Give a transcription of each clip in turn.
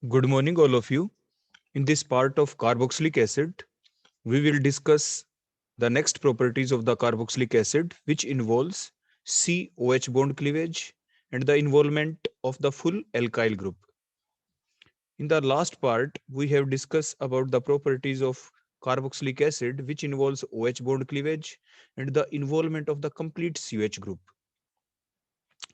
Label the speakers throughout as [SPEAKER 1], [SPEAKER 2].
[SPEAKER 1] Good morning, all of you. In this part of carboxylic acid, we will discuss the next properties of the carboxylic acid, which involves COH bond cleavage and the involvement of the full alkyl group. In the last part, we have discussed about the properties of carboxylic acid, which involves OH bond cleavage and the involvement of the complete COH group.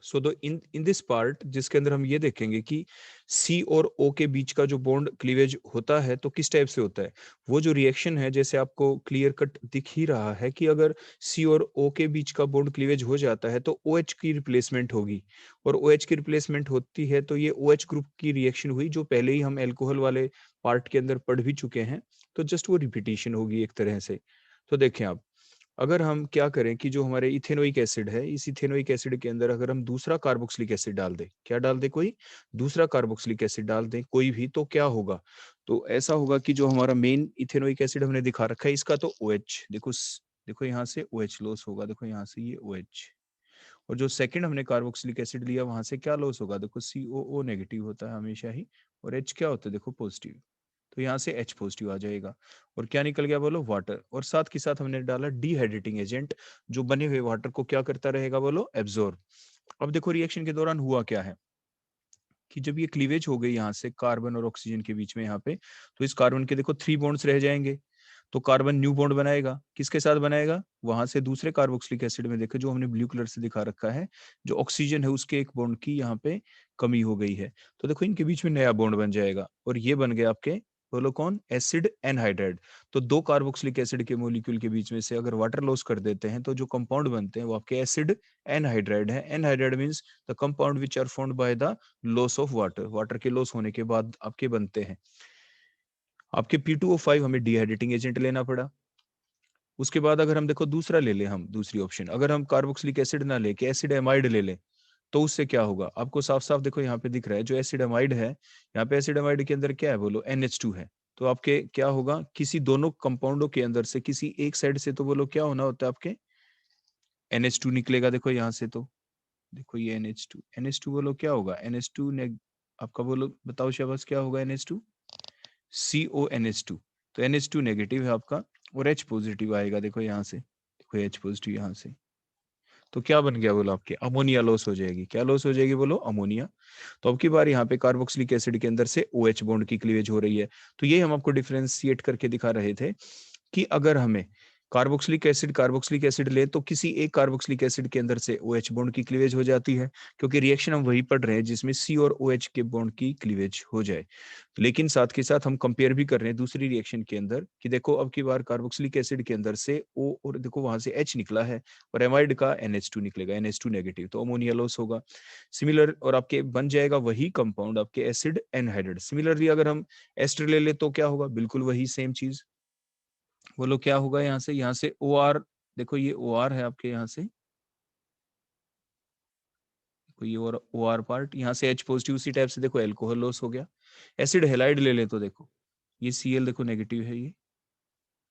[SPEAKER 1] So the in this part जिसके अंदर हम ये देखेंगे कि सी और ओ के बीच का जो बॉन्ड क्लीवेज होता है तो किस टाइप से होता है। वो जो रिएक्शन है जैसे आपको क्लियर कट दिख ही रहा है कि अगर सी और ओ के बीच का बॉन्ड क्लीवेज हो जाता है तो ओ एच की रिप्लेसमेंट होगी, और ओ एच की रिप्लेसमेंट होती है तो ये ओ एच ग्रुप की रिएक्शन हुई जो पहले ही हम एल्कोहल वाले पार्ट के अंदर पढ़ भी चुके हैं, तो जस्ट वो रिपीटेशन होगी एक तरह से। तो देखें आप, अगर हम क्या करें कि जो हमारे इथेनोइक एसिड है, इस इथेनोइक एसिड के अंदर अगर हम दूसरा कार्बोक्सिलिक एसिड डाल दें, क्या डाल दें, कोई दूसरा कार्बोक्सिलिक एसिड डाल दें कोई भी, तो क्या होगा। तो ऐसा होगा कि जो हमारा मेन इथेनोइक एसिड हमने दिखा रखा है इसका तो OH देखो, देखो यहाँ से OH लॉस होगा, देखो यहाँ से ये OH, और जो सेकंड हमने कार्बोक्सिलिक एसिड लिया वहां से क्या लॉस होगा, देखो COO नेगेटिव होता है हमेशा ही, और H क्या होता है, देखो पॉजिटिव, तो यहाँ से H पॉजिटिव आ जाएगा, और क्या निकल गया बोलो, वाटर, और साथ के साथ हमने डाला डिहाइड्रेटिंग एजेंट जो बने हुए वाटर को क्या करता रहेगा बोलो, एब्जॉर्ब। अब देखो रिएक्शन के दौरान हुआ क्या है कि जब ये क्लीवेज हो गई यहाँ से कार्बन और ऑक्सीजन के बीच में यहाँ पे, तो इस कार्बन के देखो 3 बॉन्ड्स रह जाएंगे, तो कार्बन न्यू बॉन्ड बनाएगा, किसके साथ बनाएगा, वहां से दूसरे कार्बोक्सिलिक एसिड में देखो जो हमने ब्लू कलर से दिखा रखा है, जो ऑक्सीजन है उसके एक बॉन्ड की यहाँ पे कमी हो गई है, तो देखो इनके बीच में नया बॉन्ड बन जाएगा, और ये बन गया आपके, बोलो कौन, एसिड एनहाइड्राइड। तो दो कार्बोक्सिलिक एसिड के मॉलिक्यूल के बीच में से अगर वाटर लॉस कर देते हैं तो जो कंपाउंड बनते हैं वो आपके एसिड एनहाइड्राइड है। Anhydride means the compound which are found by the loss of water, water के लॉस होने के बाद आपके बनते हैं। आपके P2O5 हमें डिहाइड्रेटिंग एजेंट लेना पड़ा। उसके बाद अगर हम देखो दूसरा ले ले, हम दूसरी ऑप्शन अगर हम कार्बोक्सिलिक एसिड ना लेके एसिड एमाइड ले लें, तो उससे क्या होगा, आपको साफ साफ देखो यहाँ पे दिख रहा है जो एसिड एमाइड है, यहाँ पे एसिड एमाइड के अंदर क्या है बोलो, NH2 है। तो आपके क्या होगा, किसी दोनों कंपाउंडों के अंदर से किसी एक साइड से तो बोलो क्या होना होता है, आपके NH2 निकलेगा, देखो यहाँ से, तो देखो ये NH2 बोलो क्या होगा, NH2 ने आपका बोलो, बताओ शाबाश क्या होगा, NH2 CONH2, तो NH2 नेगेटिव है आपका, और H पॉजिटिव आएगा, देखो यहाँ से, देखो H पॉजिटिव यहाँ से, तो क्या बन गया बोलो, आपके अमोनिया लॉस हो जाएगी, क्या लॉस हो जाएगी बोलो, अमोनिया। तो अब की बार यहाँ पे कार्बोक्सिलिक एसिड के अंदर से OH बॉन्ड की क्लीवेज हो रही है। तो ये हम आपको डिफरेंशिएट करके दिखा रहे थे कि अगर हमें कार्बोक्सिलिक एसिड ले तो किसी एक कार्बोक्सिलिक एसिड के अंदर से OH बॉन्ड की क्लीवेज हो जाती है, क्योंकि रिएक्शन हम वही पढ़ रहे हैं जिसमें C और OH के बॉन्ड की क्लीवेज हो जाए। लेकिन साथ के साथ हम कंपेयर भी कर रहे हैं दूसरी रिएक्शन के अंदर कि देखो अब की बार कार्बोक्सिलिक एसिड के अंदर से O और देखो वहां से H निकला है, और एमाइड का NH2 निकलेगा, NH2 नेगेटिव, तो अमोनिया लॉस होगा। सिमिलर, और आपके बन जाएगा वही कंपाउंड आपके एसिड एनहाइड्राइड। सिमिलरली अगर हम एस्टर ले ले तो क्या होगा, बिल्कुल वही सेम चीज, बोलो क्या होगा, यहाँ से OR, देखो ये OR है आपके, यहाँ से कोई और OR पार्ट, यहाँ से H पॉजिटिव, उसी टाइप से देखो एल्कोहल लॉस हो गया। एसिड हेलाइड ले ले तो देखो ये Cl देखो नेगेटिव है ये,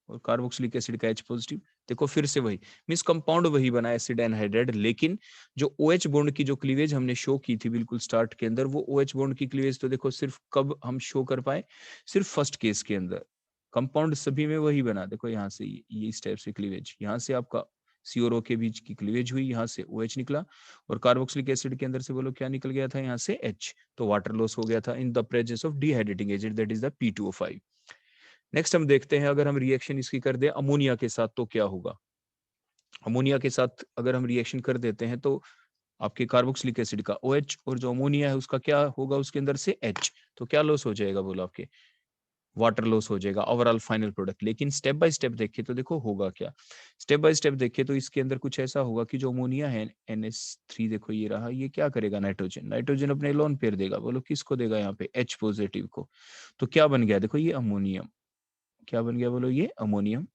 [SPEAKER 1] और कार्बोक्सिलिक एसिड का H पॉजिटिव, देखो फिर से वही, मींस कंपाउंड वही बना एसिड एनहाइड्राइड, लेकिन जो OH बॉन्ड की जो क्लीवेज हमने शो की थी बिल्कुल स्टार्ट के अंदर, वो OH बॉन्ड की क्लीवेज तो देखो सिर्फ कब हम शो कर पाए, सिर्फ फर्स्ट केस के अंदर, कंपाउंड सभी में वही बना, देखो यहाँ से ये इस टाइप से क्लीवेज, यहाँ से आपका C और O के बीच की क्लीवेज हुई, यहाँ से OH निकला, और कार्बोक्सिलिक एसिड के अंदर से बोलो क्या निकल गया था, यहाँ से H, तो वाटर लॉस हो गया था in the presence of dehydrating agent that is the P2O5। Next हम देखते हैं अगर हम रिएक्शन इसकी कर दे अमोनिया के साथ तो क्या होगा। अमोनिया के साथ अगर हम रिएक्शन कर देते हैं तो आपके कार्बोक्सिलिक एसिड का OH, और जो अमोनिया है उसका क्या होगा, उसके अंदर से H, तो क्या लॉस हो जाएगा बोलो, आपके वाटर लॉस हो जाएगा ओवरऑल फाइनल प्रोडक्ट। लेकिन स्टेप बाय स्टेप देखें तो देखो होगा क्या, स्टेप बाय स्टेप देखें तो इसके अंदर कुछ ऐसा होगा कि जो अमोनिया है NH3, देखो ये रहा, ये क्या करेगा, नाइट्रोजन, नाइट्रोजन अपने लोन पेयर देगा, बोलो किसको देगा, यहाँ पे H पॉजिटिव को, तो क्या बन गया, देखो ये अमोनियम, क्या बन गया बोलो, ये अमोनियम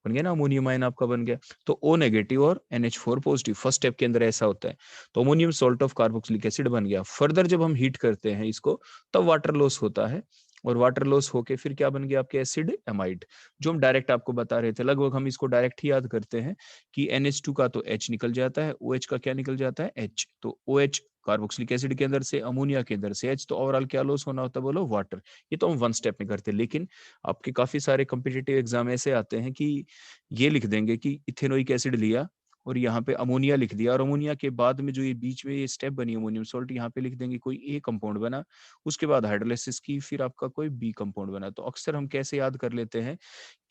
[SPEAKER 1] बन गया ना, अमोनियम आयन आपका बन गया। तो O नेगेटिव और NH4 पॉजिटिव फर्स्ट स्टेप के अंदर ऐसा होता है, तो ammonium salt of carboxylic acid बन गया। फर्दर जब हम हीट करते हैं इसको तब वाटर लॉस होता है, और वाटर लॉस होके फिर क्या बन गया आपके एसिड एमाइड, जो हम डायरेक्ट आपको बता रहे थे। लगभग हम इसको डायरेक्ट ही याद करते हैं कि NH2 का तो H निकल जाता है, OH का क्या निकल जाता है H, तो OH कार्बोक्सिलिक एसिड के अंदर से, अमोनिया के अंदर से H, तो ओवरऑल क्या लॉस होना होता है बोलो, वाटर। ये तो हम वन स्टेप में करते हैं, लेकिन आपके काफी सारे कॉम्पिटिटिव एग्जाम ऐसे आते हैं कि ये लिख देंगे कि इथेनोइक एसिड लिया और यहाँ पे अमोनिया लिख दिया, और अमोनिया के बाद में जो ये बीच में ये स्टेप बनी अमोनियम सॉल्ट, यहाँ पे लिख देंगे कोई ए कंपाउंड बना, उसके बाद हाइड्रोलाइसिस की, फिर आपका कोई बी कंपाउंड बना। तो अक्सर हम कैसे याद कर लेते हैं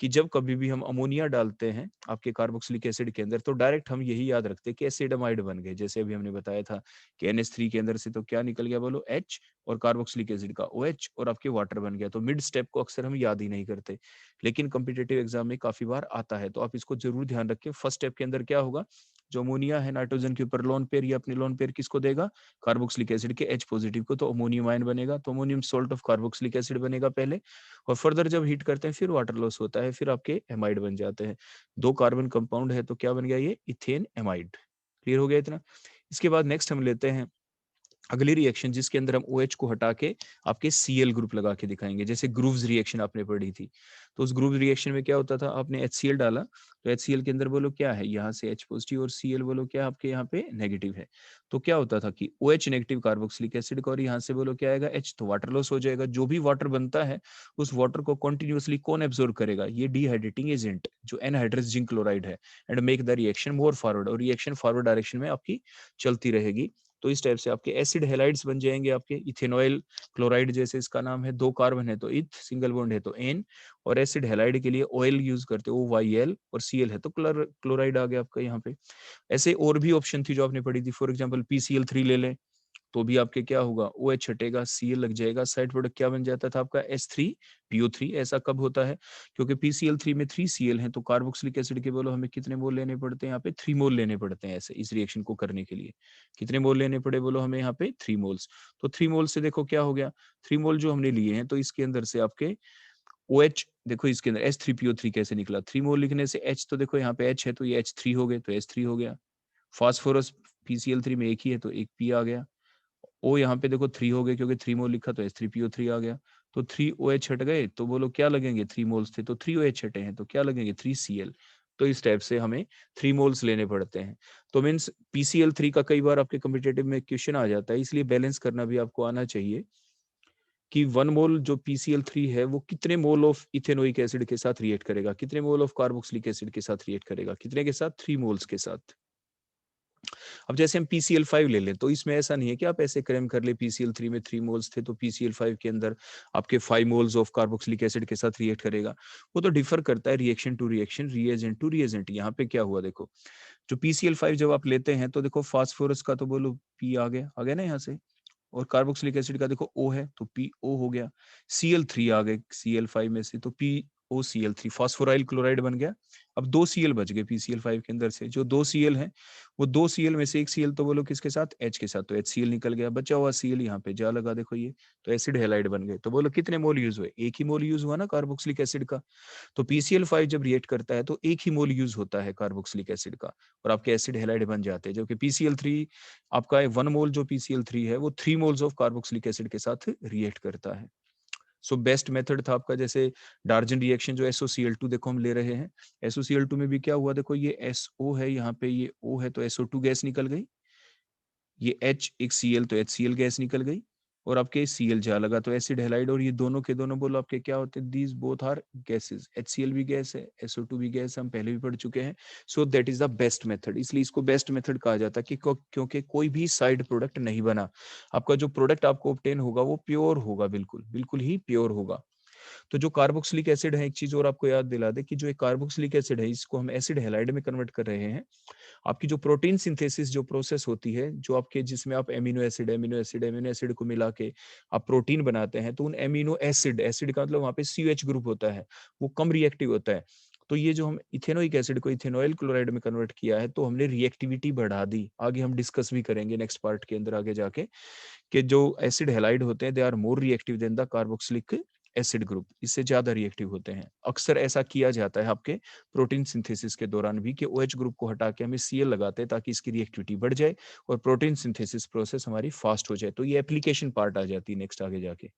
[SPEAKER 1] कि जब कभी भी हम अमोनिया डालते हैं आपके कार्बोक्सिलिक एसिड के अंदर, तो डायरेक्ट हम यही याद रखते हैं कि एसिडमाइड बन गए। जैसे अभी हमने बताया था कि NH3 के अंदर से तो क्या निकल गया बोलो, H, और कार्बोक्सिलिक एसिड का OH, और आपके वाटर बन गया। तो मिड स्टेप को अक्सर हम याद ही नहीं करते, लेकिन कॉम्पिटेटिव एग्जाम में काफी बार आता है, तो आप इसको जरूर ध्यान रखें। फर्स्ट स्टेप के अंदर क्या होगा, जो अमोनिया है नाइट्रोजन के ऊपर लोन पेयर, या अपने लोन पेयर किसको देगा, कार्बोक्सिलिक एसिड के H पॉजिटिव को, तो अमोनियम आयन बनेगा, तो ammonium salt of carboxylic acid बनेगा पहले, और फर्दर जब हीट करते हैं फिर वाटर लॉस होता है, फिर आपके एमाइड बन जाते हैं। 2 कार्बन कंपाउंड है तो क्या बन गया ये, इथेन एमाइड। क्लियर हो गया इतना। इसके बाद नेक्स्ट हम लेते हैं अगली रिएक्शन, जिसके अंदर हम OH को हटा के आपके Cl ग्रुप लगा के दिखाएंगे। जैसे ग्रूव्स रिएक्शन आपने पढ़ी थी, तो उस ग्रूव रिएक्शन में क्या होता था, आपने HCl डाला, तो HCl के अंदर बोलो क्या है, यहाँ से H पॉजिटिव, और Cl बोलो क्या आपके यहाँ पे नेगेटिव है। तो क्या होता था कि OH नेगेटिव कार्बोक्सिलिक एसिड का, और यहाँ से बोलो क्या आएगा H, तो वाटर लॉस हो जाएगा। जो भी वाटर बनता है उस वाटर को कंटिन्यूअसली कौन एब्जॉर्ब करेगा, ये डिहाइड्रेटिंग एजेंट जो एनहाइड्रस जिंक क्लोराइड है, and make the reaction more forward, और रिएक्शन फॉरवर्ड डायरेक्शन में आपकी चलती रहेगी। तो इस टाइप से आपके एसिड हेलाइड्स बन जाएंगे आपके, इथेनॉइल क्लोराइड जैसे इसका नाम है, 2 कार्बन है तो इथ, सिंगल बॉन्ड है तो एन, और एसिड हेलाइड के लिए ऑयल यूज करते हो OYL, और Cl है तो क्लोराइड आ गया आपका यहाँ पे। ऐसे और भी ऑप्शन थी जो आपने पढ़ी थी, फॉर एग्जाम्पल PCl3 ले लें, तो भी आपके क्या होगा, OH हटेगा, Cl लग जाएगा, साइड प्रोडक्ट क्या बन जाता था आपका H3PO3। ऐसा कब होता है, क्योंकि PCl3 में 3 Cl हैं, तो कार्बोक्सिलिक एसिड के बोलो हमें कितने मोल लेने पड़ते हैं, यहाँ पे 3 मोल लेने पड़ते हैं। ऐसे इस रिएक्शन को करने के लिए कितने मोल लेने पड़े बोलो हमें, यहाँ पे 3 मोल्स। तो 3 मोल से देखो क्या हो गया, 3 मोल जो हमने लिए हैं, तो इसके अंदर से आपके OH देखो, इसके अंदर H3PO3 कैसे निकला, 3 मोल लिखने से H, तो देखो यहाँ पे H है तो ये H3 हो गए, तो H3 हो गया। फास्फोरस PCl3 में एक ही है तो एक P आ गया। ओ यहाँ पे देखो 3 हो गए, क्योंकि 3 मोल लिखा तो H3PO3 आ गया। तो 3 OH हट गए, तो बोलो क्या लगेंगे, 3 मोल्स थे तो 3 OH हटे हैं तो क्या लगेंगे, 3 Cl। तो इस टाइप से हमें 3 मोल्स लेने पड़ते हैं। तो मीन्स PCl3 का कई बार आपके कम्पिटेटिव में क्वेश्चन आ जाता है, इसलिए बैलेंस करना भी आपको आना चाहिए कि 1 मोल जो PCl3 है वो कितने मोल ऑफ इथेनोइक एसिड के साथ रिएक्ट करेगा, कितने मोल ऑफ कार्बोक्सिलिक एसिड के साथ रिएक्ट करेगा, कितने के साथ, 3 मोल्स के साथ। अब जैसे हम PCl5 ले लें, तो इसमें ऐसा नहीं है कि आप ऐसे क्लेम कर ले PCl3 में 3 मोल्स थे तो PCl5 के अंदर आपके 5 मोल्स ऑफ कार्बोक्सिलिक एसिड के साथ रिएक्ट करेगा। वो तो डिफर करता है reaction to reaction, reagent to reagent. यहाँ पे क्या हुआ देखो, जो PCl5 जब आप लेते हैं तो देखो फास्फोरस का तो बोलो P आ गया ना यहाँ से, और कार्बोक्सिलिक एसिड का देखो O है तो PO हो गया। Cl3 आ गए Cl5 में से तो POCl3, फास्फोराइल क्लोराइड बन गया। अब 2 Cl बच गए PCl5 के अंदर से, जो 2 Cl हैं वो 2 Cl में से एक Cl तो बोलो किसके साथ, H के साथ, तो HCl निकल गया। बचा हुआ Cl यहाँ पे जा लगा देखो ये, तो एसिड हेलाइड बन गए। तो बोलो कितने मोल यूज हुए, एक ही मोल यूज हुआ ना कार्बोक्सिलिक एसिड का। तो PCl5 जब रिएक्ट करता है तो एक ही मोल यूज होता है कार्बोक्सिलिक एसिड का, और आपके एसिड हेलाइड बन जाते हैं। जबकि PCl3 आपका 1 मोल जो PCl3 है वो 3 मोल्स ऑफ कार्बोक्सिलिक एसिड के साथ रिएक्ट करता है। सो बेस्ट मेथड था आपका, जैसे डार्जन रिएक्शन जो SOCl2 देखो हम ले रहे हैं, SOCl2 में भी क्या हुआ देखो, ये SO है, यहाँ पे ये O है तो SO2 गैस निकल गई, ये H एक Cl तो HCl गैस निकल गई, और आपके Cl जा लगा तो एसिड हेलाइड, और ये दोनों के दोनों बोलो आपके क्या होते हैं, these both are gases. HCl भी गैस है, SO2 भी गैस है, हम पहले भी पढ़ चुके हैं। So that is the best method, इसलिए इसको बेस्ट मेथड कहा जाता है कि क्योंकि कोई भी साइड प्रोडक्ट नहीं बना, आपका जो प्रोडक्ट आपको ऑब्टेन होगा वो प्योर होगा, बिल्कुल बिल्कुल ही प्योर होगा। तो जो कार्बोक्सिलिक एसिड है, एक चीज और आपको याद दिला दे कि जो एक कार्बोक्सिलिक एसिड है इसको हम एसिड हेलाइड में कन्वर्ट कर रहे हैं। आपकी जो प्रोटीन सिंथेसिस जो प्रोसेस होती है, जो आपके जिसमें आप एमिनो एसिड को मिला के आप प्रोटीन बनाते हैं, तो उन एमिनो एसिड, एसिड का मतलब वहाँ पे CH ग्रुप होता है, वो कम रिएक्टिव होता है। तो ये जो हम इथेनोइक एसिड को इथेनॉइल क्लोराइड में कन्वर्ट किया है, तो हमने रिएक्टिविटी बढ़ा दी। आगे हम डिस्कस भी करेंगे नेक्स्ट पार्ट के अंदर आगे जाके, कि जो एसिड हेलाइड होते हैं they are more reactive than the carboxylic acid group, इससे ज्यादा रिएक्टिव होते हैं। अक्सर ऐसा किया जाता है आपके प्रोटीन सिंथेसिस के दौरान भी, कि OH ग्रुप को हटा के हमें Cl लगाते हैं ताकि इसकी रिएक्टिविटी बढ़ जाए और प्रोटीन सिंथेसिस प्रोसेस हमारी फास्ट हो जाए। तो ये एप्लीकेशन पार्ट आ जाती है नेक्स्ट आगे जाके।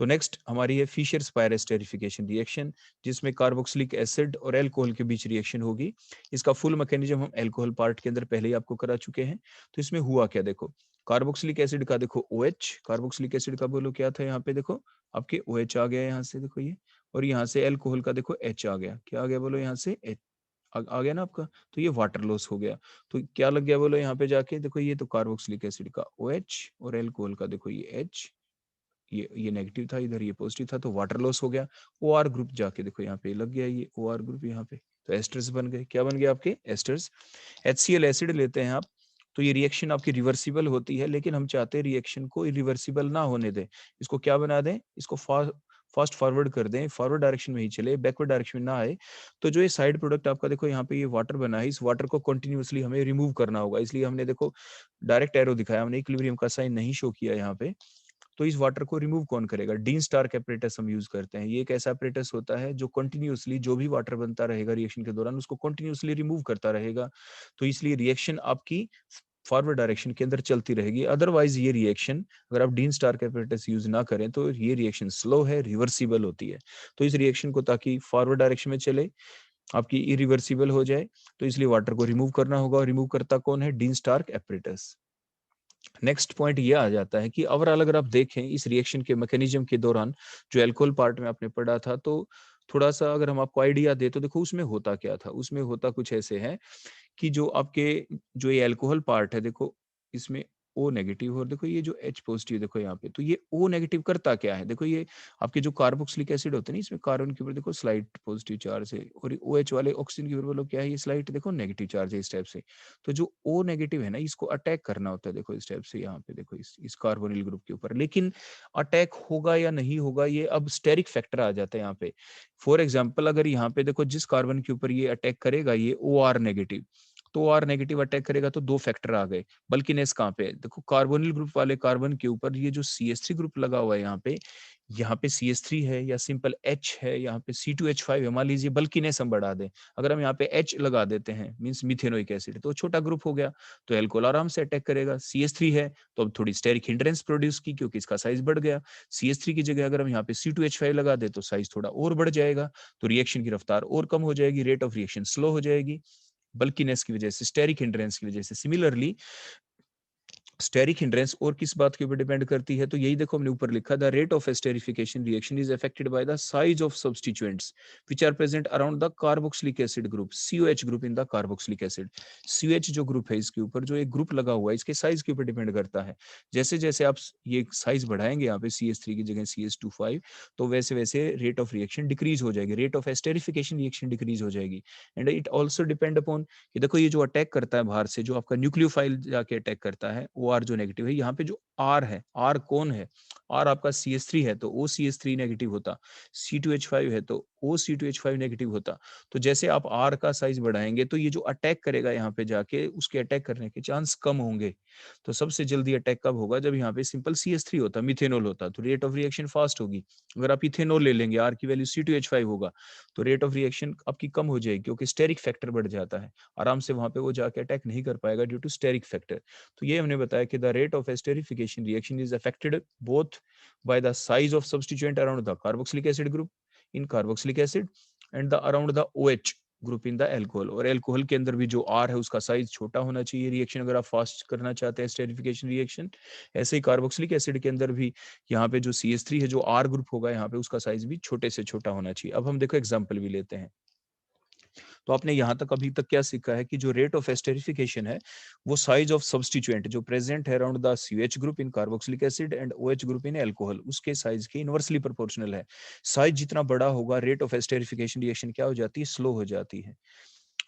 [SPEAKER 1] तो नेक्स्ट हमारी है फिशर स्पायर एस्टेरिफिकेशन रिएक्शन, जिसमें कार्बोक्सिलिक एसिड और अल्कोहल के बीच रिएक्शन होगी। इसका फुल मैकेनिज्म हम अल्कोहल पार्ट के अंदर पहले ही आपको करा चुके हैं। तो इसमें हुआ क्या, देखो कार्बोक्सिलिक एसिड का देखो OH, कार्बोक्सिलिक एसिड का बोलो क्या था यहाँ पे, देखो आपके OH आ गया यहाँ से, देखो ये, और यहाँ से अल्कोहल का देखो H आ गया, क्या आ गया बोलो यहाँ से H आ गया ना आपका। तो ये वाटर लॉस हो गया। तो क्या लग गया बोलो यहाँ पे जाके, देखो ये तो कार्बोक्सिलिक एसिड का OH और अल्कोहल का देखो ये H, ये नेगेटिव था, इधर ये पॉजिटिव था, तो वाटर लॉस हो गया। OR ग्रुप जाके देखो यहाँ पे लग गया, ये OR ग्रुप यहाँ पे, तो एस्टर्स बन गए। क्या बन गए आपके एस्टर्स। HCl एसिड लेते हैं आप, तो ये रिएक्शन आपकी रिवर्सिबल होती है, लेकिन हम चाहते हैं रिएक्शन को रिवर्सिबल ना होने दें। इसको क्या बना दें, इसको फास्ट फॉरवर्ड कर दें, फॉरवर्ड डायरेक्शन में ही चले, बैकवर्ड डायरेक्शन में ना आए। तो जो ये साइड प्रोडक्ट आपका देखो यहाँ पे ये वाटर बना है, इस वाटर को कंटिन्यूअसली हमें रिमूव करना होगा। इसलिए हमने देखो डायरेक्ट एरो दिखाया, हमने इक्विलिब्रियम का साइन नहीं शो किया यहाँ पे। तो इस वाटर को रिमूव कौन करेगा, डीन स्टार्क एपरेटस हम यूज करते हैं। ये एक ऐसा एपरेटस होता है जो कंटिन्यूअसली जो भी वाटर बनता रहेगा रिएक्शन के दौरान उसको कंटिन्यूअसली रिमूव करता रहेगा। तो इसलिए रिएक्शन आपकी फॉरवर्ड डायरेक्शन के अंदर चलती रहेगी। अदरवाइज ये रिएक्शन अगर आप डीन स्टार्क एपरेटस यूज ना करें तो ये रिएक्शन स्लो है, रिवर्सिबल होती है। तो इस रिएक्शन को ताकि फॉरवर्ड डायरेक्शन में चले, आपकी इरिवर्सिबल हो जाए, तो इसलिए वाटर को रिमूव करना होगा। और रिमूव करता कौन है, Dean Stark apparatus. Next point ये आ जाता है कि ओवरऑल अगर आप देखें इस रिएक्शन के मैकेनिज्म के दौरान, जो अल्कोहल पार्ट में आपने पढ़ा था, तो थोड़ा सा अगर हम आपको आइडिया दे तो देखो उसमें होता क्या था। उसमें होता कुछ ऐसे है कि जो आपके जो ये अल्कोहल पार्ट है, देखो इसमें O नेगेटिव और देखो ये जो H पॉजिटिव देखो यहाँ पे, तो ये O नेगेटिव करता क्या है, देखो ये आपके जो कार्बोक्सिलिक एसिड होते हैं ना, इसमें कार्बन के ऊपर देखो स्लाइट पॉजिटिव चार्ज है, और OH वाले ऑक्सीजन के ऊपर बोलो क्या है, ये स्लाइट देखो नेगेटिव चार्ज है इस टाइप से। तो जो O नेगेटिव है ना, इसको अटैक करना होता है, देखो इस टाइप से यहाँ पे देखो इस कार्बोनिल ग्रुप के ऊपर। लेकिन अटैक होगा या नहीं होगा, ये अब स्टेरिक फैक्टर आ जाता है यहाँ पे। फॉर एग्जाम्पल अगर यहाँ पे देखो जिस कार्बन के ऊपर ये अटैक करेगा, ये OR नेगेटिव, तो OR नेगेटिव अटैक करेगा तो दो फैक्टर आ गए। बल्किनेस कहाँ पे, देखो कार्बोनिल ग्रुप वाले कार्बन के ऊपर ये जो CH3 ग्रुप लगा हुआ है यहाँ पे CH3 है या सिंपल H है, यहाँ पे C2H5 है, मान लीजिए बल्किनेस हम बढ़ा दें। अगर हम यहाँ पे H लगा देते हैं मींस मिथेनोइक एसिड, तो छोटा ग्रुप हो गया, तो एल्कोहल आराम से अटैक करेगा। CH3 है तो अब थोड़ी स्टेरिक हिंड्रेंस प्रोड्यूस की, क्योंकि इसका साइज बढ़ गया। CH3 की जगह अगर हम यहाँ पे C2H5 लगा दे तो साइज थोड़ा और बढ़ जाएगा, तो रिएक्शन की रफ्तार और कम हो जाएगी, रेट ऑफ रिएक्शन स्लो हो जाएगी, बल्किनेस की वजह से, स्टेरिक हिंड्रेंस की वजह से। सिमिलरली स्टेरिक हिंड्रेंस और किस बात के ऊपर डिपेंड करती है, तो यही देखो हमने ऊपर लिखा, the rate of esterification reaction is affected by the size of substituents which are present around the carboxylic acid group, COH group in the carboxylic acid. COH जो ग्रुप है इसके ऊपर जो एक ग्रुप लगा हुआ है, इसके साइज के ऊपर डिपेंड करता है। जैसे जैसे आप ये साइज बढ़ाएंगे यहाँ पे CH3 की जगह CH2 5, तो वैसे वैसे रेट ऑफ रिएक्शन डिक्रीज हो जाएगी, rate of esterification reaction decrease हो जाएगी। And it also depend upon कि देखो ये जो अटैक करता है बाहर से, जो आपका न्यूक्लियोफाइल जाके अटैक करता है, OR जो नेगेटिव है, यहाँ पे जो R है, R कौन है, R आपका CH3 है तो OCH3 नेगेटिव होता, C2H5 है तो OC2H5 नेगेटिव होता। तो जैसे आप R का साइज बढ़ाएंगे तो ये जो अटैक करेगा यहाँ पे जाके, उसके अटैक करने के चांस कम होंगे। तो सबसे जल्दी अटैक कब होगा, जब यहाँ पे सिंपल CH3 होता, मिथेनॉल होता, तो रेट ऑफ रिएक्शन फास्ट होगी। अगर आप इथेनॉल ले लेंगे, R की वैल्यू C2H5 होगा, तो रेट ऑफ रिएक्शन आपकी कम हो जाएगी, क्योंकि स्टेरिक फैक्टर बढ़ जाता है, आराम से वहां पे वो जाके अटैक नहीं कर पाएगा ड्यू टू स्टेरिक फैक्टर। तो ये हमने बताया कि the rate of esterification reaction is affected both bye the size of substituent around the carboxylic acid group in carboxylic acid and the around the OH group in the alcohol. और alcohol के अंदर भी जो R है उसका size छोटा होना चाहिए रिएक्शन अगर आप फास्ट करना चाहते हैं एस्टेरिफिकेशन रिएक्शन। ऐसे ही कार्बोक्सिलिक एसिड के अंदर भी यहाँ पे जो CH3 है, जो R ग्रुप होगा यहाँ पे, उसका साइज भी छोटे से छोटा होना चाहिए। अब हम देखो एग्जाम्पल भी लेते हैं। तो आपने यहाँ तक अभी तक क्या सीखा है कि जो रेट ऑफ एस्टेरिफिकेशन है वो साइज ऑफ सब्स्टिट्यूएंट जो प्रेजेंट है around the CH group in carboxylic acid and OH group in alcohol, उसके साइज के इनवर्सली प्रोपोर्शनल है। साइज जितना बड़ा होगा रेट ऑफ एस्टेरिफिकेशन रिएक्शन क्या हो जाती है, स्लो हो जाती है।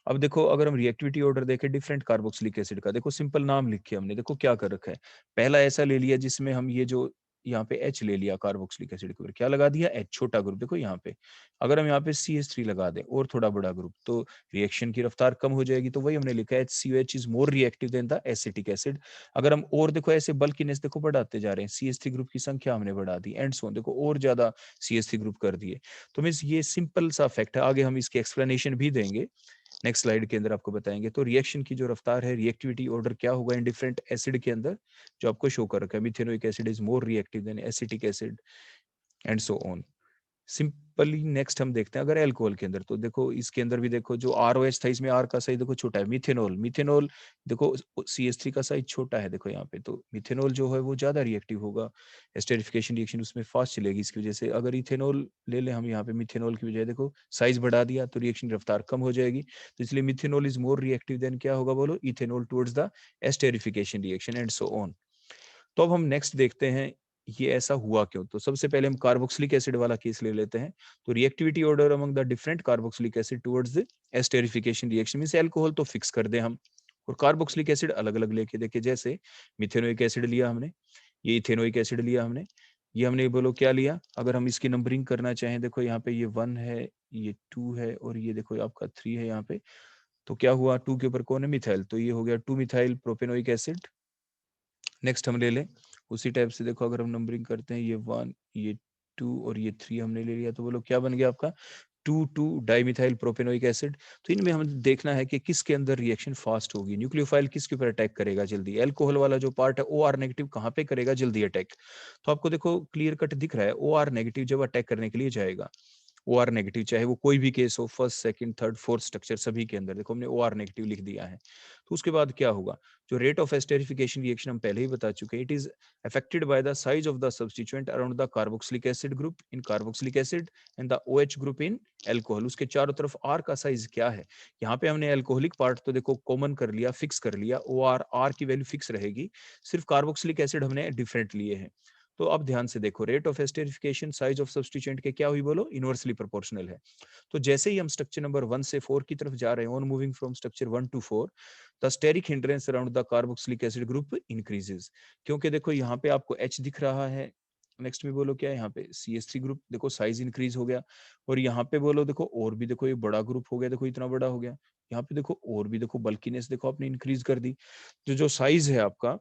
[SPEAKER 1] अब देखो अगर हम रिएक्टिविटी ऑर्डर देखें डिफरेंट कार्बोक्सिलिक एसिड का, देखो सिंपल नाम लिखे हमने, देखो क्या कर रखा है। पहला ऐसा ले लिया जिसमें हम ये जो यहाँ पे H ले लिया कार्बोक्सिलिक एसिड के ऊपर, क्या लगा दिया H, छोटा ग्रुप देखो यहाँ पे। अगर हम यहाँ पे CH3 लगा दें और थोड़ा बड़ा ग्रुप, तो रिएक्शन की रफ्तार कम हो जाएगी। तो वही हमने लिखा है HCOH is more reactive than the acetic acid. अगर हम और देखो ऐसे बल्किनेस देखो बढ़ाते जा रहे हैं, CH3 ग्रुप की संख्या हमने बढ़ा दी एंड सो देखो और ज्यादा CH3 ग्रुप कर दिए। तो मीन्स ये सिंपल सा फैक्ट है, आगे हम इसकी एक्सप्लेनेशन भी देंगे, नेक्स्ट स्लाइड के अंदर आपको बताएंगे। तो रिएक्शन की जो रफ्तार है, रिएक्टिविटी ऑर्डर क्या होगा इन डिफरेंट एसिड के अंदर, जो आपको शो कर रखा है। Methanoic acid is more reactive then acetic acid, and so on. Simply next हम देखते हैं अगर एल्कोहल के अंदर, तो देखो इसके अंदर भी देखो जो ROH था, इसमें R का साइज देखो छोटा है। मिथेनॉल, मिथेनॉल देखो CH3 का साइज छोटा है देखो यहाँ पे, तो मिथेनॉल जो है वो ज्यादा रिएक्टिव होगा, एस्टेरिफिकेशन रिएक्शन उसमें फास्ट चलेगी। इसकी वजह से अगर इथेनॉल ले ले हम यहाँ पे, मिथेनॉल की बजाय देखो साइज बढ़ा दिया तो रिएक्शन रफ्तार कम हो जाएगी। तो इसलिए methanol is more reactive then क्या होगा बोलो, ethanol towards the esterification reaction and so on. तो अब हम नेक्स्ट देखते हैं ये ऐसा हुआ क्यों। तो सबसे पहले हम कार्बोक्सिलिक एसिड वाला केस ले लेते हैं। तो reactivity order among the different carboxylic acid towards the esterification reaction means alcohol तो फिक्स कर दे हम, और कार्बोक्सिलिक एसिड अलग अलग लेके देखे। जैसे मिथेनोइक एसिड लिया हमने, ये इथेनोइक एसिड लिया हमने, ये हमने बोलो क्या लिया। अगर हम इसकी नंबरिंग करना चाहें, देखो यहाँ पे ये 1 है, ये 2 है, और ये देखो आपका 3 है यहाँ पे। तो क्या हुआ, 2 के ऊपर कौन है, मिथाइल, तो ये हो गया 2 मिथाइल प्रोपेनोइक एसिड। नेक्स्ट हम ले लें उसी टाइप से, देखो अगर हम नंबरिंग करते हैं, ये 1, ये 2 और ये 3 हमने ले लिया, तो बोलो क्या बन गया आपका 2 डाइमिथाइल प्रोपेनोइक एसिड। तो इनमें हमें देखना है कि किसके अंदर रिएक्शन फास्ट होगी, न्यूक्लियोफाइल किसके ऊपर अटैक करेगा जल्दी। एल्कोहल वाला जो पार्ट है OR नेगेटिव कहाँ पे करेगा जल्दी अटैक। तो आपको देखो क्लियर कट दिख रहा है, OR नेगेटिव जब अटैक करने के लिए जाएगा, OR नेगेटिव चाहे वो कोई भी केस हो, first second third fourth structure सभी के अंदर देखो हमने OR नेगेटिव लिख दिया है। तो उसके बाद क्या होगा, जो रेट ऑफ एस्टेरिफिकेशन रिएक्शन हम पहले ही बता चुके हैं, it is affected by the size of the substituent around the carboxylic acid group in carboxylic acid and the OH group in alcohol। उसके चारों तरफ R का साइज क्या है। यहाँ पे हमने एल्कोहलिक पार्ट तो देखो कॉमन कर लिया, फिक्स कर लिया, OR R की वैल्यू फिक्स रहेगी, सिर्फ कार्बोक्सिलिक एसिड हमने डिफरेंट लिए हैं। तो अब ध्यान से देखो, rate of esterification size of substituent के क्या हुई बोलो, इनवर्सली प्रोपोर्शनल है। तो जैसे ही हम स्ट्रक्चर नंबर 1 से 4 की तरफ जा रहे हैं, on moving from structure 1 to 4, the steric hindrance around the carboxylic acid group increases. क्योंकि देखो यहाँ पे आपको H दिख रहा है, नेक्स्ट में बोलो क्या है, यहाँ पे CH3 ग्रुप देखो साइज इंक्रीज हो गया, और यहाँ पे बोलो देखो और भी देखो ये बड़ा ग्रुप हो गया, देखो इतना बड़ा हो गया। यहाँ पे देखो और भी देखो बल्कीनेस देखो आपने इंक्रीज कर दी। जो साइज है आपका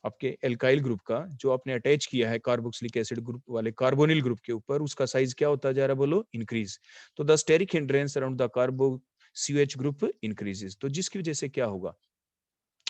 [SPEAKER 1] आपके एल्काइल ग्रुप का, जो आपने अटैच किया है कार्बोक्सिलिक एसिड ग्रुप वाले कार्बोनिल ग्रुप के ऊपर, उसका साइज क्या होता जा रहा है बोलो, इंक्रीज। तो the steric hindrance around the carbo CH group increases. तो जिसकी वजह से क्या होगा,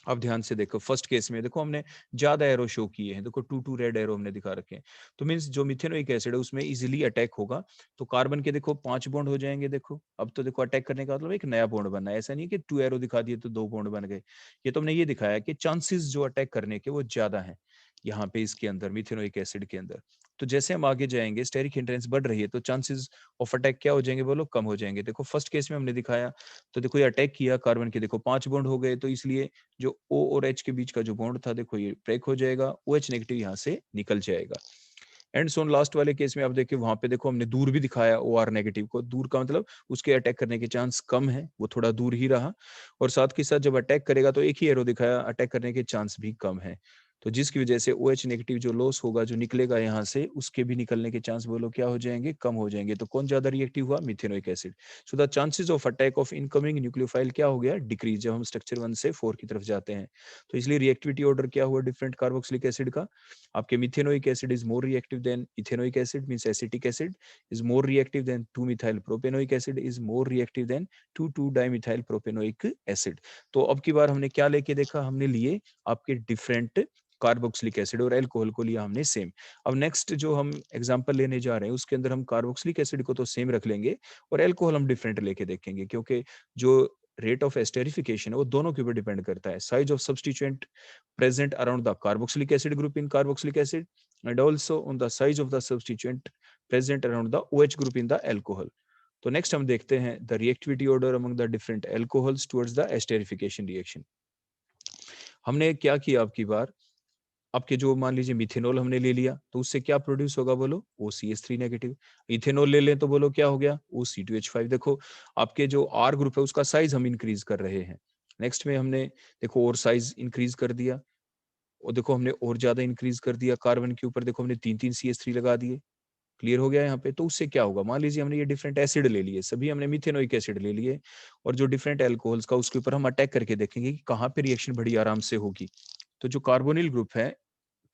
[SPEAKER 1] अब ध्यान से देखो फर्स्ट केस में देखो हमने ज्यादा एरो शो किए हैं, देखो 2 रेड एरो हमने दिखा रखे हैं। तो मींस जो मिथेनोइक एसिड है उसमें इजीली अटैक होगा। तो कार्बन के देखो 5 बॉन्ड हो जाएंगे, देखो अब तो देखो अटैक करने का मतलब एक नया बॉन्ड बनना है, ऐसा नहीं कि 2 एरो दिखा दिए तो 2 बॉन्ड बन गए। ये तो हमने ये दिखाया कि चांसेस जो अटैक करने के वो ज्यादा है यहाँ पे इसके अंदर मिथेनोइक एसिड के अंदर। तो जैसे हम आगे जाएंगे स्टेरिक हिंड्रेंस बढ़ रही है तो चांसेस ऑफ अटैक क्या हो जाएंगे बोलो, कम हो जाएंगे। देखो फर्स्ट केस में हमने दिखाया, तो देखो ये अटैक किया कार्बन के, देखो 5 बॉन्ड हो गए, तो इसलिए जो O और H के बीच का जो बॉन्ड था देखो ये ब्रेक हो जाएगा, OH नेगेटिव यहाँ से निकल जाएगा। एंड सोन लास्ट वाले केस में आप देखिए वहां पे देखो हमने दूर भी दिखाया OR नेगेटिव को, दूर का मतलब उसके अटैक करने के चांस कम है, वो थोड़ा दूर ही रहा, और साथ के साथ जब अटैक करेगा तो एक ही एरो दिखाया, अटैक करने के चांस भी कम है। तो जिसकी वजह से OH नेगेटिव जो लॉस होगा जो निकलेगा यहाँ से, उसके भी निकलने के चांस बोलो क्या हो जाएंगे, कम हो जाएंगे। तो कौन ज्यादा रिएक्टिव हुआ, methanoic acid. So the chances of attack of incoming nucleophile क्या हो गया, डिक्रीज, जब हम स्ट्रक्चर 1 से 4 की तरफ जाते हैं। तो इसलिए रिएक्टिविटी ऑर्डर क्या हुआ डिफरेंट कार्बोक्सिलिक एसिड का, आपके methanoic acid is more reactive then ethanoic acid means acetic acid is more reactive than 2-methyl propanoic acid is more reactive than 2,2-dimethyl propanoic acid। तो अब की बार हमने क्या लेके देखा, हमने लिए आपके डिफरेंट कार्बोक्सिलिक एसिड और एल्कोहल को लिया हमने सेम। अब नेक्स्ट जो हम एग्जांपल लेने जा रहे हैं उसके अंदर हम कार्बोक्सिलिक एसिड को तो सेम रख लेंगे और एल्कोहल हम डिफरेंट लेके देखेंगे, क्योंकि जो रेट ऑफ एस्टेरिफिकेशन है वो दोनों के ऊपर डिपेंड करता है, size of substituent present around the carboxylic acid group in carboxylic acid and also on the size of the substituent present around the OH group in the alcohol। तो next हम देखते हैं the reactivity order among the different alcohols towards the esterification reaction। हमने क्या किया आपकी बार, आपके जो मान लीजिए मिथेनॉल हमने ले लिया तो उससे क्या प्रोड्यूस होगा बोलो, OCH3 नेगेटिव। इथेनॉल ले लें तो बोलो क्या हो गया, OC2H5। देखो आपके जो R ग्रुप है उसका साइज हम इंक्रीज कर रहे हैं। नेक्स्ट में हमने देखो और साइज इंक्रीज कर दिया, और देखो हमने और ज्यादा इंक्रीज कर दिया कार्बन के ऊपर, देखो हमने 3 CH3 लगा दिए। क्लियर हो गया यहाँ पे। तो उससे क्या होगा, मान लीजिए हमने ये डिफरेंट एसिड ले लिए, सभी हमने मिथेनोइक एसिड ले लिए, और जो डिफरेंट एल्कोहल्स का उसके ऊपर हम अटैक करके देखेंगे कि कहाँ पे रिएक्शन बड़ी आराम से होगी। तो जो कार्बोनिल ग्रुप है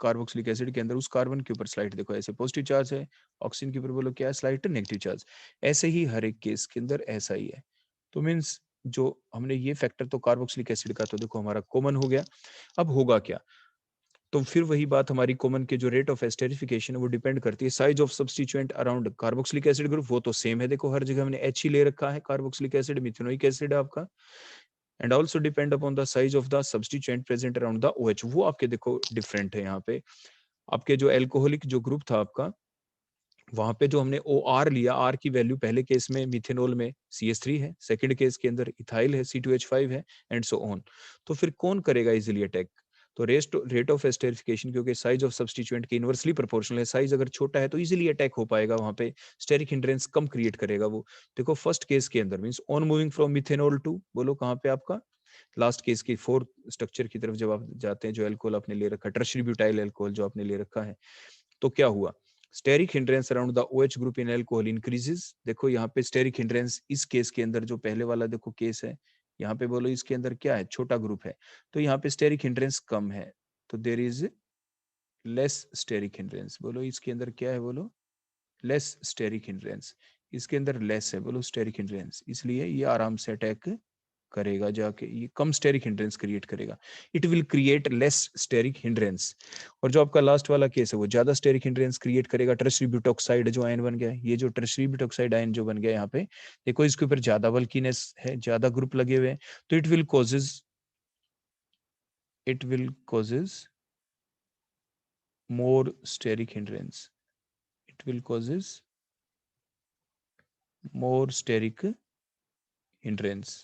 [SPEAKER 1] कार्बोक्सिलिक एसिड के अंदर, उस कार्बन के ऊपर स्लाइड देखो ऐसे पॉजिटिव चार्ज है, ऑक्सीजन के ऊपर बोलो क्या है, स्लाइड नेगेटिव चार्ज। ऐसे ही हर एक केस के अंदर ऐसा ही है। तो मीन्स जो हमने ये फैक्टर तो कार्बोक्सिलिक एसिड का तो देखो हमारा कॉमन हो गया। अब होगा क्या, तो फिर वही बात हमारी कॉमन के जो रेट ऑफ एस्टेरिफिकेशन है वो डिपेंड करती है size of substituent around carboxylic acid group, वो तो सेम है, देखो हर जगह हमने एच ही ले रखा है, कार्बोक्सिलिक एसिड मिथेनोइक एसिड है आपका, and also depend upon the size of the substituent present around the OH, वो आपके देखो डिफरेंट है। यहाँ पे आपके जो एल्कोहलिक जो ग्रुप था आपका, वहां पे जो हमने OR लिया, R की वैल्यू पहले केस में मिथेनॉल में CH3 है, सेकंड केस के अंदर इथाइल है, C2H5 है, एंड सो ऑन। तो फिर कौन करेगा इजीली अटैक? तो रेट ऑफ एस्टेरिफिकेशन, क्योंकि साइज ऑफ सब्स्टिट्यूएंट के इनवर्सली प्रोपोर्शनल है, साइज अगर छोटा है तो इजीली अटैक हो पाएगा, वहां पे स्टेरिक हिंड्रेंस कम क्रिएट करेगा वो। देखो फर्स्ट केस के अंदर means on moving from methanol to, बोलो कहाँ पे आपका लास्ट केस की फोर्थ स्ट्रक्चर की तरफ जब आप जाते हैं, जो अल्कोहल आपने ले रखा है, टर्शियरी ब्यूटाइल अल्कोहल जो आपने ले रखा है, तो क्या हुआ? Steric hindrance around the OH group in alcohol increases. देखो यहाँ पे स्टेरिक हिंड्रेंस इस केस के अंदर, जो पहले वाला देखो केस है, यहाँ पे बोलो इसके अंदर क्या है, छोटा ग्रुप है, तो यहाँ पे स्टेरिक हिंड्रेंस कम है, तो there is less steric hindrance. बोलो इसके अंदर क्या है, बोलो लेस स्टेरिक हिंड्रेंस, इसके अंदर लेस है, बोलो स्टेरिक हिंड्रेंस, इसलिए ये आराम से अटैक करेगा, जाके ये कम स्टेरिक हिंड्रेंस क्रिएट करेगा, it will create less steric hindrance. और जो आपका लास्ट वाला केस है वो ज्यादा स्टेरिक हिंड्रेंस क्रिएट करेगा, टर्शियरी ब्यूटॉक्साइड जो आयन बन गया है, ये जो टर्शियरी ब्यूटॉक्साइड आयन जो बन गया यहाँ पे, देखो इसके ऊपर ज्यादा बल्कीनेस है, ज्यादा ग्रुप लगे हुए हैं, तो it will causes more steric hindrance, it will causes more steric hindrance।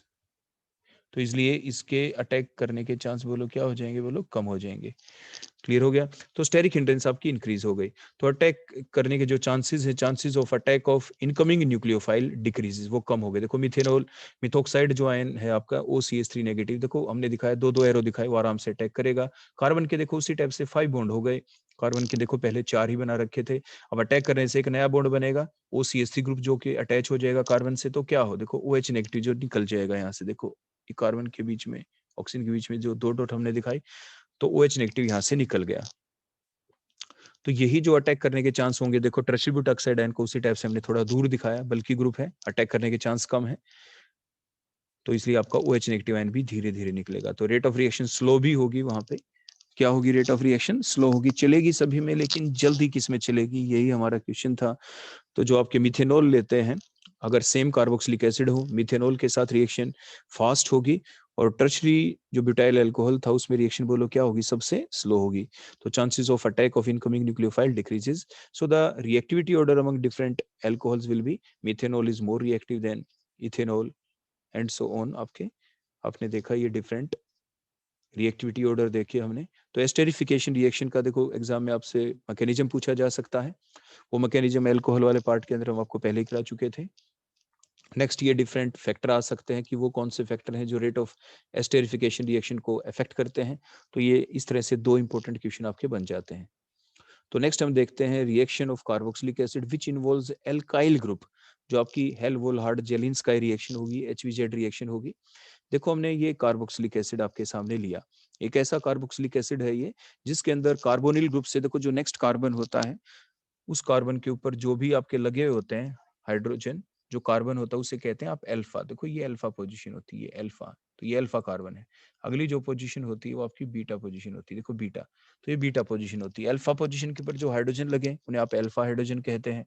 [SPEAKER 1] तो इसलिए इसके अटैक करने के चांस बोलो क्या हो जाएंगे, बोलो कम हो जाएंगे। क्लियर हो गया? तो स्टेरिक हिंड्रेंस आपकी इंक्रीज हो गई, तो अटैक करने के जो चांसेस है, chances of attack of incoming nucleophile decreases, वो कम हो गए। देखो मिथेनॉल मिथोक्साइड जो आयन है आपका OCH3 नेगेटिव, देखो हमने दिखाया दो दो एरो दिखाए, वो आराम से अटैक करेगा। कार्बन के देखो उसी टाइप से 5 बॉन्ड हो गए, कार्बन के देखो पहले 4 ही बना रखे थे, अब अटैक करने से एक नया बॉन्ड बनेगा, OCH3 ग्रुप जो कि अटैच हो जाएगा कार्बन से, तो क्या हो, देखो OH नेगेटिव जो निकल जाएगा यहाँ से, देखो कार्बन के बीच में ऑक्सीजन के बीच में जो दो डॉट हमने दिखाई, तो OH नेगेटिव यहाँ से निकल गया। तो यही जो अटैक करने के चांस होंगे, देखो टर्शियरी ब्यूटॉक्साइड आयन को उसी टाइप से हमने थोड़ा दूर दिखाया, बल्कि ग्रुप है, अटैक करने के चांस कम है, तो इसलिए आपका OH नेगेटिव आयन भी धीरे धीरे निकलेगा। तो रेट ऑफ रिएक्शन स्लो भी होगी, वहां पे क्या होगी, रेट ऑफ रिएक्शन स्लो होगी, चलेगी सभी में, लेकिन जल्दी किस में चलेगी, यही हमारा क्वेश्चन था। तो जो आपके मिथेनॉल लेते हैं, अगर सेम कार्बोक्सिलिक एसिड हो, मिथेनॉल के साथ रिएक्शन फास्ट होगी, और टर्शियरी जो ब्यूटाइल अल्कोहल था उसमें रिएक्शन बोलो क्या होगी, सबसे स्लो होगी। तो chances of attack of incoming nucleophile decreases, so the reactivity order among different alcohols will be methanol is more reactive then ethanol, and so on. आपने देखा ये डिफरेंट रिएक्टिविटी ऑर्डर देखे हमने। तो एस्टेरिफिकेशन रिएक्शन का देखो एग्जाम में आपसे मैकेनिज्म पूछा जा सकता है, वो मैकेनिज्म अल्कोहल वाले पार्ट के अंदर हम आपको पहले ही करा चुके थे। नेक्स्ट ये डिफरेंट फैक्टर आ सकते हैं कि वो कौन से फैक्टर हैं जो रेट ऑफ एस्टेरिफिकेशन रिएक्शन को अफेक्ट करते हैं। तो ये इस तरह से दो इंपॉर्टेंट क्वेश्चन आपके बन जाते हैं। तो नेक्स्ट हम देखते हैं reaction of carboxylic acid which involves alkyl group, जो आपकी हेल-वोल्हार्ड जेलिंस्काई रिएक्शन होगी, HVZ रिएक्शन होगी। देखो हमने ये कार्बोक्सिलिक एसिड आपके सामने लिया, एक ऐसा कार्बोक्सिलिक एसिड है ये जिसके अंदर कार्बोनिल ग्रुप से देखो जो नेक्स्ट कार्बन होता है, उस कार्बन के ऊपर जो भी आपके लगे हुए होते हैं हाइड्रोजन, जो कार्बन होता है उसे कहते हैं आप अल्फा। देखो ये अल्फा पोजीशन होती है, अल्फा, तो ये अल्फा कार्बन है। अगली जो पोजीशन होती है वो आपकी बीटा पोजीशन होती है, देखो बीटा, तो ये बीटा पोजीशन होती है। अल्फा पोजीशन के ऊपर जो हाइड्रोजन लगे उन्हें आप अल्फा हाइड्रोजन कहते हैं।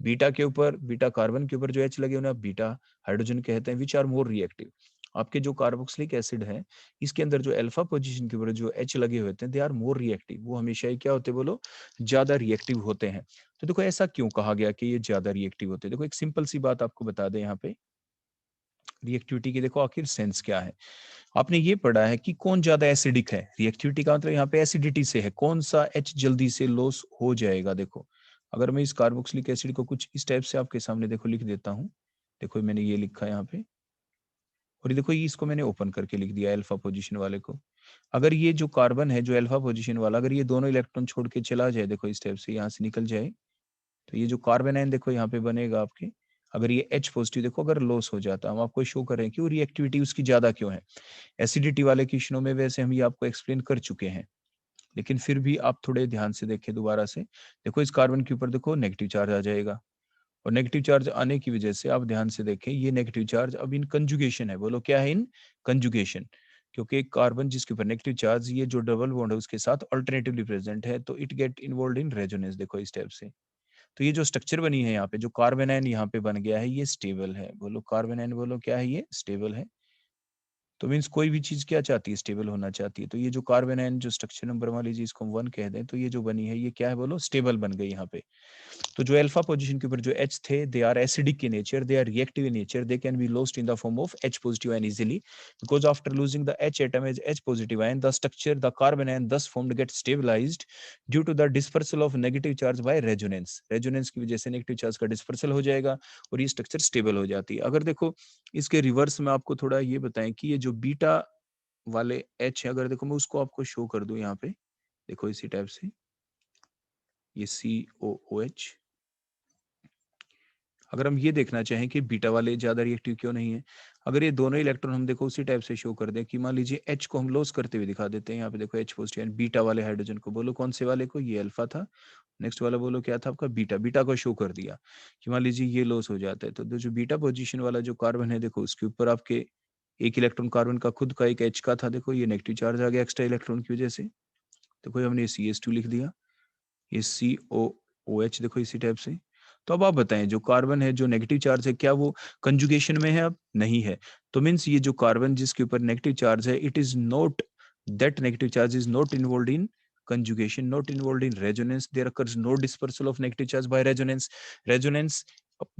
[SPEAKER 1] बीटा के ऊपर, बीटा कार्बन के ऊपर जो H लगे उन्हें आप बीटा हाइड्रोजन कहते हैं, विच आर मोर रिएक्टिव। आपके जो कार्बोक्सिलिक एसिड है इसके अंदर जो अल्फा पोजीशन के ऊपर जो H लगे होते हैं, दे आर मोर रिएक्टिव, वो हमेशा ही क्या होते हैं बोलो, ज्यादा रिएक्टिव होते हैं। तो देखो ऐसा क्यों कहा गया कि ये ज्यादा रिएक्टिव होते हैं, देखो एक सिंपल सी बात आपको बता दें यहाँ पे, रिएक्टिविटी की देखो आखिर सेंस क्या है। आपने ये पढ़ा है कि कौन ज्यादा एसिडिक है, रिएक्टिविटी का मतलब यहाँ पे एसिडिटी से है, कौन सा H जल्दी से लॉस हो जाएगा। देखो अगर मैं इस कार्बोक्सिलिक एसिड को कुछ इस टाइप से आपके सामने देखो लिख देता हूँ, देखो मैंने ये लिखा है यहाँ पे, और ये देखो ये इसको मैंने ओपन करके लिख दिया अल्फा पोजीशन वाले को। अगर ये जो कार्बन है जो अल्फा पोजीशन वाला, अगर ये दोनों इलेक्ट्रॉन छोड़ के चला जाए, देखो इस टाइप से यहाँ से निकल जाए, तो ये जो कार्बन आयन देखो यहाँ पे बनेगा आपके, अगर ये H पॉजिटिव देखो अगर लॉस हो जाता, हम आपको शो कर रहे हैं कि वो रिएक्टिविटी उसकी ज्यादा क्यों है। एसिडिटी वाले क्वेश्चनों में वैसे हम ये आपको एक्सप्लेन कर चुके हैं, लेकिन फिर भी आप थोड़े ध्यान से देखें दोबारा से। देखो इस कार्बन के ऊपर देखो नेगेटिव चार्ज आ जाएगा, और नेगेटिव चार्ज आने की वजह से आप ध्यान से देखें, ये नेगेटिव चार्ज अब इन कंजुगेशन है, बोलो क्या है, इन कंजुगेशन। क्योंकि कार्बन जिसके ऊपर नेगेटिव चार्ज, ये जो डबल बॉन्ड है उसके साथ अल्टरनेटिवली प्रेजेंट है, तो it get involve in resonance. देखो इस टाइप से, तो ये जो स्ट्रक्चर बनी है यहाँ पे, जो कार्बन आयन यहाँ पे बन गया है, ये स्टेबल है। बोलो कार्बन आयन, बोलो क्या है, ये स्टेबल है। तो मीन्स कोई भी चीज क्या चाहती है, स्टेबल होना चाहती है। तो ये जो कार्बन आयन जो स्ट्रक्चर नंबर मान लीजिए इसको हम 1 कह दें, तो ये जो बनी है ये क्या है, बोलो स्टेबल बन गई यहाँ पे। तो जो अल्फा पोजीशन के ऊपर जो H थे, they are acidic in nature, they are reactive in nature, they can be lost in the form of H positive ion easily, because after losing the H atom as H positive ion, the structure, the carbon ion thus formed gets stabilized due to the dispersal of negative charge by resonance। resonance की वजह से negative charge का dispersal हो जाएगा और ये structure stable हो जाती है। अगर देखो इसके रिवर्स में आपको थोड़ा ये बताएं कि ये जो बीटा वाले H है, अगर देखो मैं उसको आपको शो कर दूं यहाँ पे, देखो इसी टाइप से, ये COOH। अगर हम ये देखना चाहें कि बीटा वाले ज्यादा रिएक्टिव क्यों नहीं है, अगर ये दोनों इलेक्ट्रॉन हम देखो उसी टाइप से शो कर दें कि मान लीजिए H को हम लॉस करते हुए दिखा देते हैं, यहाँ पे देखो H पॉजिटिव एंड बीटा वाले हाइड्रोजन को, बोलो कौन से वाले को, ये अल्फा था, नेक्स्ट वाला बोलो क्या था आपका, बीटा। बीटा को शो कर दिया कि मान लीजिए ये लॉस हो जाता है, तो जो बीटा पोजिशन वाला जो कार्बन है, देखो उसके ऊपर आपके एक इलेक्ट्रॉन कार्बन का खुद का एक H का था, देखो ये नेगेटिव चार्ज आ गया एक्स्ट्रा इलेक्ट्रॉन की वजह से, देखो हमने CH2 लिख दिया, ये COOH देखो इसी टाइप से। तो अब आप बताएं जो कार्बन है जो नेगेटिव चार्ज है, क्या वो कंजुगेशन में है, अब नहीं है। तो मीन्स ये जो कार्बन जिसके ऊपर नेगेटिव चार्ज है, it is not, that negative charge is not involved in conjugation, not involved in resonance, there occurs no dispersal of negative charge by resonance। resonance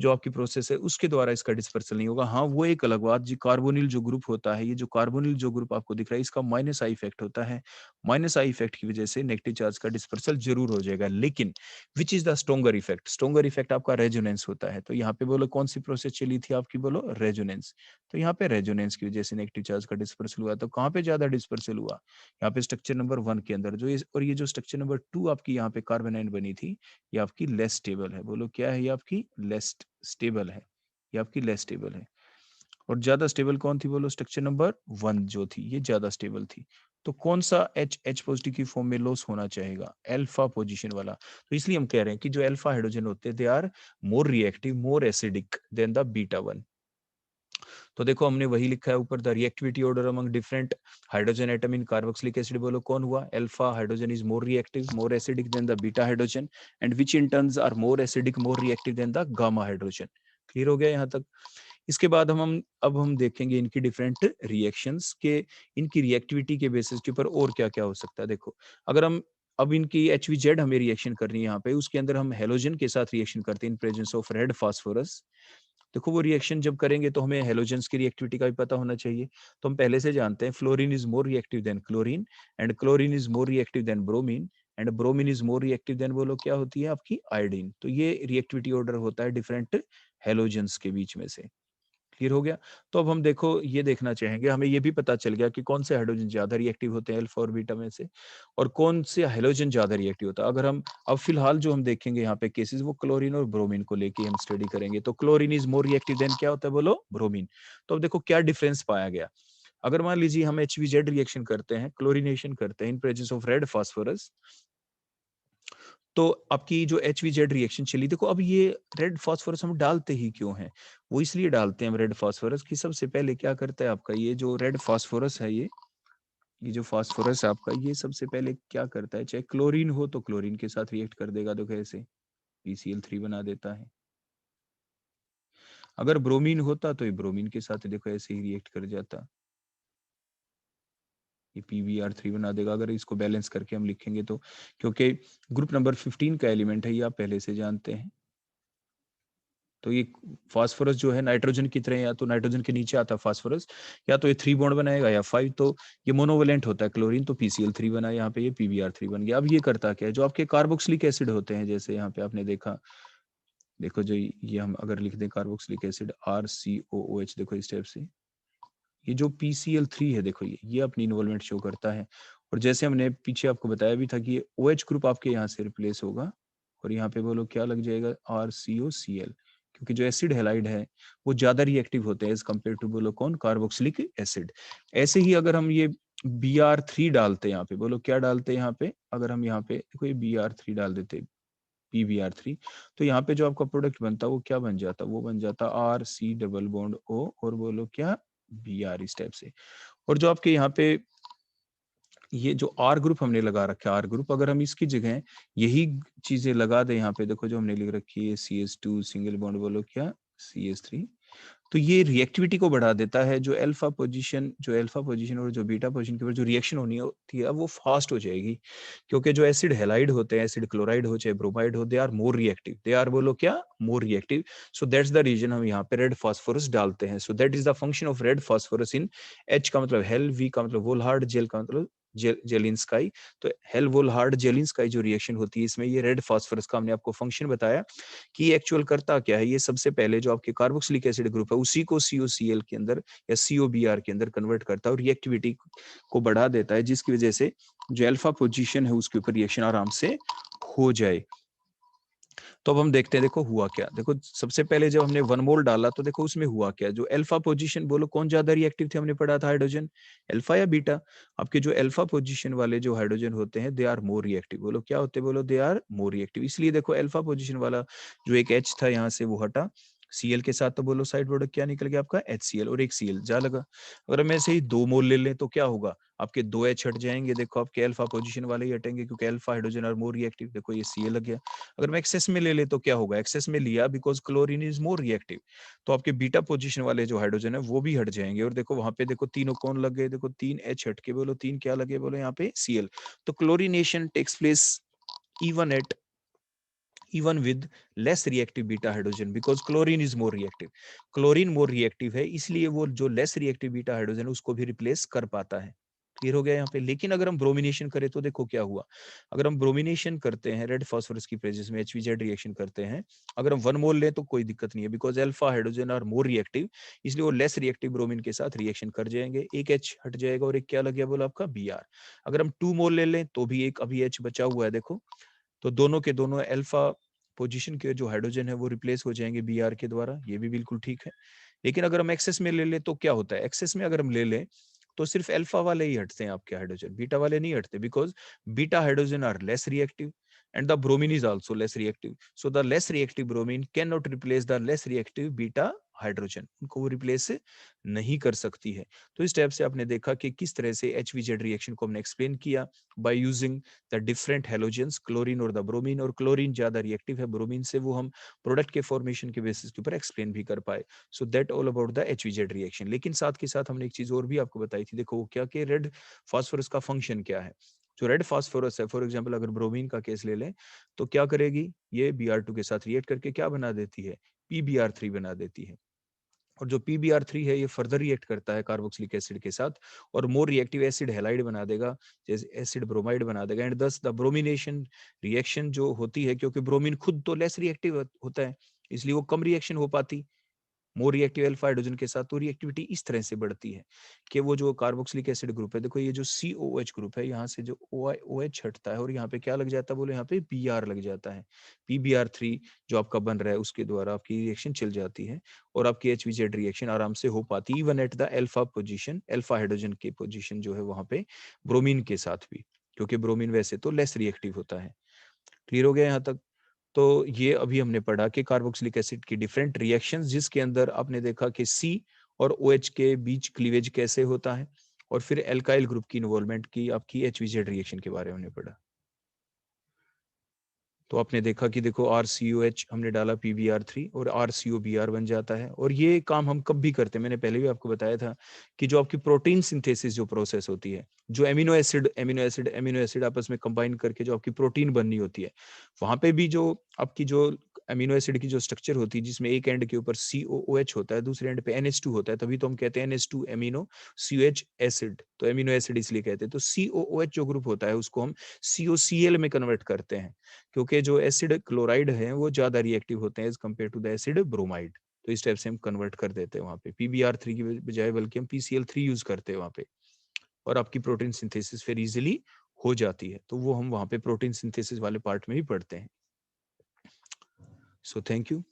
[SPEAKER 1] जो आपकी प्रोसेस है उसके द्वारा इसका डिस्पर्सल नहीं होगा। हाँ वो एक अलग बात, जी कार्बोनिल जो ग्रुप होता है, ये जो कार्बोनिल जो ग्रुप आपको दिख रहा है, इसका माइनस आई इफेक्ट होता है। माइनस आई इफेक्ट की वजह से नेगेटिव चार्ज का डिस्पर्सल जरूर हो जाएगा, लेकिन which is the stronger effect, stronger effect आपका रेजोनेंस होता है। तो यहाँ पे बोलो कौन सी प्रोसेस चली थी आपकी, बोलो रेजोनेंस। तो यहाँ पे रेजोनेंस की वजह से नेगेटिव चार्ज का डिस्पर्सल हुआ। तो कहाँ पे ज्यादा डिस्पर्सल हुआ, यहाँ पे स्ट्रक्चर नंबर 1 के अंदर, जो और ये जो स्ट्रक्चर नंबर 2 आपकी यहाँ पे कार्बन आयन बनी थी, ये आपकी लेस स्टेबल है। बोलो क्या है, ये आपकी लेस स्टेबल है, ये आपकी लेस स्टेबल है। और ज्यादा स्टेबल कौन थी, बोलो स्ट्रक्चर नंबर 1 जो थी, ये ज्यादा स्टेबल थी। तो कौन सा H पॉजिटिव की फॉर्म में लॉस होना चाहेगा, अल्फा पोजीशन वाला। तो इसलिए हम कह रहे हैं कि जो अल्फा हाइड्रोजन होते हैं, they are more reactive, more acidic than the beta one. तो देखो हमने वही लिखा है ऊपर, the reactivity order among different hydrogen atom in carboxylic acid, बोलो कौन हुआ, alpha hydrogen is more reactive, more acidic than the beta hydrogen, and which in turns are more acidic, more reactive than the gamma hydrogen. Clear हो गया यहाँ तक। इसके बाद हम अब हम देखेंगे इनकी डिफरेंट रिएक्शंस के, इनकी रिएक्टिविटी के बेसिस के ऊपर और क्या क्या हो सकता है। देखो अगर हम अब इनकी HVZ हमें रिएक्शन करनी है यहाँ पे, उसके अंदर हम हेलोजन के साथ रिएक्शन करते हैं in presence of red phosphorus. देखो वो रिएक्शन जब करेंगे तो हमें हेलोजेंस की रिएक्टिविटी का भी पता होना चाहिए। तो हम पहले से जानते हैं fluorine is more reactive than chlorine, and chlorine is more reactive than bromine, and bromine is more reactive then, बोलो क्या होती है आपकी, आयोडीन। तो ये रिएक्टिविटी ऑर्डर होता है डिफरेंट हेलोजेंस के बीच में से। क्लियर हो गया। तो अब हम देखो ये देखना चाहेंगे, हमें ये भी पता चल गया कि कौन से हाइड्रोजन ज्यादा रिएक्टिव होते हैं अल्फा और बीटा में से, और कौन से हेलोजन ज्यादा रिएक्टिव होता है। अगर हम अब फिलहाल जो हम देखेंगे यहाँ पे केसेस, वो क्लोरीन और ब्रोमीन को लेके हम स्टडी करेंगे। तो chlorine is more reactive then क्या होता है, बोलो ब्रोमीन। तो अब देखो क्या डिफरेंस पाया गया। अगर मान लीजिए हम HVZ रिएक्शन करते हैं, क्लोरीनेशन करते हैं in presence of red phosphorus, तो आपकी जो HVZ रिएक्शन चली, देखो अब ये रेड फास्फोरस हम डालते ही क्यों हैं, वो इसलिए डालते हैं हम रेड फास्फोरस कि सबसे पहले क्या करता है आपका ये जो रेड फास्फोरस है, ये जो फास्फोरस है आपका, ये सबसे पहले क्या करता है, चाहे क्लोरीन हो तो क्लोरीन के साथ रिएक्ट कर देगा, देखो ऐसे PCl3 बना देता है। अगर ब्रोमीन होता तो ये ब्रोमीन के साथ देखो ऐसे ही रिएक्ट कर जाता, ये PbR3 बना देगा। अगर इसको बैलेंस करके हम लिखेंगे तो, क्योंकि ग्रुप नंबर 15 का एलिमेंट है, ये आप पहले से जानते हैं। तो ये फास्फोरस जो है नाइट्रोजन की तरह, या तो नाइट्रोजन के नीचे आता है फास्फोरस, या तो ये 3 बॉन्ड बनाएगा या 5। तो ये मोनोवेलेंट होता है क्लोरीन, तो PCl3 बना, यहाँ पे ये PbR3 बन गया। अब ये करता क्या है, जो आपके कार्बोक्सिलिक एसिड होते हैं, जैसे यहाँ पे आपने देखा, देखो जो ये हम अगर लिख दें कार्बोक्सिलिक एसिड RCOOH, देखो इस टाइप से, ये जो PCl3 है, देखो ये अपनी इन्वॉल्वमेंट शो करता है। और जैसे हमने पीछे आपको बताया भी था कि ये OH ग्रुप आपके यहाँ से रिप्लेस होगा, और यहाँ पे बोलो क्या लग जाएगा, RCOCl, क्योंकि जो एसिड हैलाइड है वो ज्यादा रिएक्टिव होते हैं एज कम्पेयर टू, बोलो कौन, कार्बोक्सिलिक एसिड। ऐसे ही अगर हम ये Br3 डालते हैं यहाँ पे, बोलो क्या डालते हैं यहाँ पे, अगर हम यहाँ पे देखो ये Br3 डाल देते, PbR3, तो यहाँ पे जो आपका प्रोडक्ट बनता वो क्या बन जाता, वो बन जाता RC डबल बॉन्ड O, और बोलो क्या, Br, इस टाइप से। और जो आपके यहाँ पे ये जो आर ग्रुप हमने लगा रखा है, आर ग्रुप, अगर हम इसकी जगह यही चीजें लगा दें यहाँ पे, देखो जो हमने लिख रखी है CH2 सिंगल बॉन्ड बोलो क्या CH3, तो ये रिएक्टिविटी को बढ़ा देता है। जो अल्फा पोजीशन और जो बीटा पोजीशन के ऊपर जो रिएक्शन होनी होती है वो फास्ट हो जाएगी, क्योंकि जो एसिड हैलाइड होते हैं, एसिड क्लोराइड हो चाहे ब्रोमाइड हो, they are more reactive, they are बोलो क्या more reactive. So that's the reason हम यहाँ पे रेड फास्फोरस डालते हैं। So that is the function of red phosphorus in H का मतलब हेल, V का मतलब वोलहार्ड, जेल का मतलब जेलिंस्काई। तो हेल वोलहार्ड जेलिंस्काई जो रिएक्शन होती है इसमें, ये रेड फास्फोरस का हमने आपको फंक्शन बताया कि एक्चुअल करता क्या है। ये सबसे पहले जो आपके कार्बोक्सिलिक एसिड ग्रुप है उसी को COCl के अंदर या COBr के अंदर कन्वर्ट करता है और रिएक्टिविटी को बढ़ा देता है, जिसकी वजह से जो अल्फा पोजीशन है उसके ऊपर रिएक्शन आराम से हो जाए। तो अब हम देखते हैं, देखो हुआ क्या। देखो सबसे पहले जब हमने 1 मोल डाला तो देखो उसमें हुआ क्या। जो अल्फा पोजीशन बोलो कौन ज्यादा रिएक्टिव थे, हमने पढ़ा था हाइड्रोजन, अल्फा या बीटा। आपके जो अल्फा पोजीशन वाले जो हाइड्रोजन होते हैं दे आर मोर रिएक्टिव, बोलो क्या होते, बोलो दे आर मोर रिएक्टिव। इसलिए देखो अल्फा पोजीशन वाला जो एक H था यहाँ से वो हटा Cl के साथ, तो बोलो साइड प्रोडक्ट क्या निकल गया आपका HCl और एक Cl जा लगा। अगर हम ऐसे ही 2 मोल ले लें तो क्या होगा, आपके 2 H हट जाएंगे, देखो आपके अल्फा पोजीशन वाले ही हटेंगे क्योंकि alpha hydrogen are more reactive, देखो ये Cl लग गया। अगर मैं एक्सेस में ले ले तो क्या होगा, एक्सेस में लिया because chlorine is more reactive, तो आपके बीटा पोजीशन वाले जो हाइड्रोजन है वो भी हट जाएंगे। और देखो वहां पे देखो तीनों कौन लग गए, देखो 3 H हट के, बोलो 3 क्या लगे, बोलो यहाँ पे Cl। तो chlorination takes place even at even with less reactive beta hydrogen because chlorine is more reactive, chlorine more reactive है इसलिए वो जो less reactive beta hydrogen है उसको भी रिप्लेस कर पाता है। क्लियर हो गया यहाँ पे। लेकिन अगर हम ब्रोमिनेशन करें तो देखो क्या हुआ। अगर हम ब्रोमिनेशन करते हैं रेड फास्फोरस की प्रेजेंस में HVZ रिएक्शन करते हैं, अगर हम 1 मोल लें तो कोई दिक्कत नहीं है because alpha hydrogen are more reactive, इसलिए वो लेस रिएक्टिव ब्रोमीन के साथ रिएक्शन कर जाएंगे। एक H हट जाएगा और एक क्या लग गया, बोला आपका Br। अगर हम 2 मोल ले लें तो भी एक अभी H बचा हुआ है, देखो तो दोनों के दोनों अल्फा पोजीशन के जो हाइड्रोजन है वो रिप्लेस हो जाएंगे Br के द्वारा, ये भी बिल्कुल ठीक है। लेकिन अगर हम एक्सेस में ले ले तो क्या होता है, एक्सेस में अगर हम ले लें तो सिर्फ अल्फा वाले ही हटते हैं आपके हाइड्रोजन, बीटा वाले नहीं हटते because beta hydrogen are less reactive and the bromine is also less reactive, so the less reactive bromine cannot replace the less reactive beta hydrogen, उनको वो रिप्लेस नहीं कर सकती है। तो इस टाइप से आपने देखा कि किस तरह से HVZ रिएक्शन को हमने एक्सप्लेन किया by using the different halogens, chlorine और द ब्रोमीन, और क्लोरीन ज्यादा रिएक्टिव है ब्रोमीन से, वो हम प्रोडक्ट के फॉर्मेशन के बेसिस के ऊपर एक्सप्लेन भी कर पाए। So that all about the HVZ reaction. लेकिन साथ के साथ हमने एक चीज और भी आपको बताई थी, देखो वो क्या कि रेड फास्फोरस का फंक्शन क्या है। जो रेड फास्फोरस है, फॉर एग्जांपल अगर ब्रोमीन का केस ले लें तो क्या करेगी, ये Br2 के साथ रिएक्ट करके क्या बना देती है, PBr3 बना देती है। और जो PBr3 है ये फर्दर रिएक्ट करता है कार्बोक्सिलिक एसिड के साथ और मोर रिएक्टिव एसिड हैलाइड बना देगा, जैसे एसिड ब्रोमाइड बना देगा। एंड दस द ब्रोमिनेशन रिएक्शन जो होती है, क्योंकि ब्रोमीन खुद तो लेस रिएक्टिव होता है इसलिए वो कम रिएक्शन हो पाती मोर रिएक्टिव अल्फा हाइड्रोजन के साथ, तो रिएक्टिविटी इस तरह से बढ़ती है कि वो जो कार्बोक्सिलिक एसिड ग्रुप है, देखो ये जो COH ग्रुप है, यहाँ से जो OH हटता है और यहाँ पे क्या लग जाता है, बोले यहाँ पे Br लग जाता है। PBr3 जो आपका बन रहा है उसके द्वारा आपकी रिएक्शन चल जाती है और आपकी HVZ रिएक्शन आराम से हो पाती है even at the alpha position, alpha hydrogen के पोजीशन जो है वहां पे ब्रोमीन के साथ भी, क्योंकि ब्रोमीन वैसे तो लेस रिएक्टिव होता है। क्लियर हो गया यहाँ तक। तो ये अभी हमने पढ़ा कि कार्बोक्सिलिक एसिड की डिफरेंट रिएक्शंस, जिसके अंदर आपने देखा कि C और OH के बीच क्लीवेज कैसे होता है, और फिर एल्काइल ग्रुप की इन्वॉल्वमेंट की आपकी HVZ रिएक्शन के बारे में हमने पढ़ा। तो आपने देखा कि देखो RCOH हमने डाला PBr3 और RCOBr बन जाता है। और ये काम हम कब भी करते हैं, मैंने पहले भी आपको बताया था कि जो आपकी प्रोटीन सिंथेसिस जो प्रोसेस होती है, जो एमिनो एसिड आपस में कंबाइन करके जो आपकी प्रोटीन बननी होती है, वहां पे भी जो आपकी जो अमीनो एसिड की जो स्ट्रक्चर होती है जिसमें एक एंड के ऊपर COOH होता है, दूसरे एंड पे NH2 होता है, तभी तो हम कहते हैं NH2 एमिनो COH एसिड, तो एमिनो एसिड इसलिए कहते हैं। तो COOH जो ग्रुप होता है उसको हम COCl में कन्वर्ट करते हैं, क्योंकि जो एसिड क्लोराइड है वो ज्यादा रिएक्टिव होते हैं as compare to the acid bromide. तो इस टाइप से हम कन्वर्ट कर देते हैं वहां पे PBr3 की बजाय, बल्कि हम PCl3 यूज करते हैं वहां पे, और आपकी प्रोटीन सिंथेसिस फिर इजिली हो जाती है। तो वो हम वहां पे प्रोटीन सिंथेसिस वाले पार्ट में भी पढ़ते हैं। So thank you.